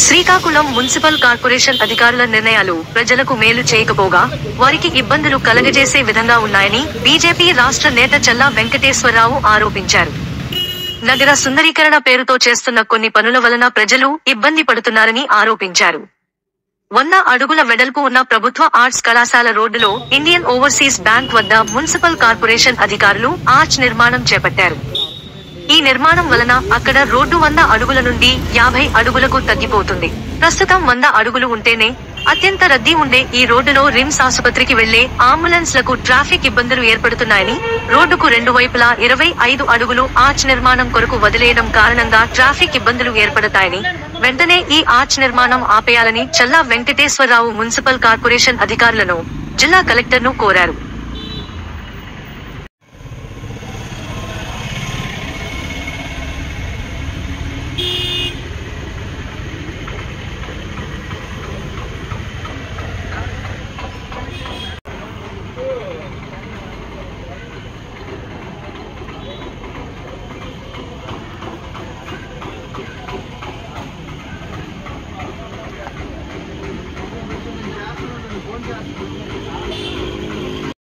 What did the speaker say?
Srikakulam municipal corporation అధికారుల నిర్ణయాలు ప్రజలకు మేలు చేయకపోగా వారికి ఇబ్బందులు కలగజేసే విధంగా ఉన్నాయని బీజేపీ రాష్ట్ర నేత చల్లా వెంకటేశ్వరరావు ఆరోపించారు. నగర సుందరీకరణ పేరుతో చేస్తున్న కొన్ని పనుల వలన ప్రజలు ఇబ్బంది పడుతున్నారని ఆరోపించారు. 100 అడుగుల వెడల్పు ఉన్న ప్రభుత్వ ఆర్ట్స్ కళాశాల రోడ్డులో ఇండియన్ ఓవర్సీస్ బ్యాంక్ వద్ద మున్సిపల్ కార్పొరేషన్ అధికారులు ఆర్చ్ నిర్మాణం చేపట్టారు. ఈ నిర్మాణం వలన అక్కడ రోడ్డు 100 అడుగుల నుండి 50 అడుగులకు తగ్గిపోతుంది. ప్రస్తుతం 100 అడుగులు ఉంటేనే అత్యంత రద్దీ ఉండే ఈ రోడ్డులో రిమ్స్ ఆసుపత్రికి వెళ్లే అంబులెన్స్ లకు ట్రాఫిక్ ఇబ్బందులు ఏర్పడుతున్నాయని, రోడ్డుకు రెండు వైపులా 25 అడుగులు ఆర్చ్ నిర్మాణం కొరకు వదిలేయడం కారణంగా ట్రాఫిక్ ఇబ్బందులు ఏర్పడతాయని, వెంటనే ఈ ఆర్చ్ నిర్మాణం ఆపేయాలని చల్లా వెంకటేశ్వరరావు మున్సిపల్ కార్పొరేషన్ అధికారులను, జిల్లా కలెక్టర్ను కోరారు.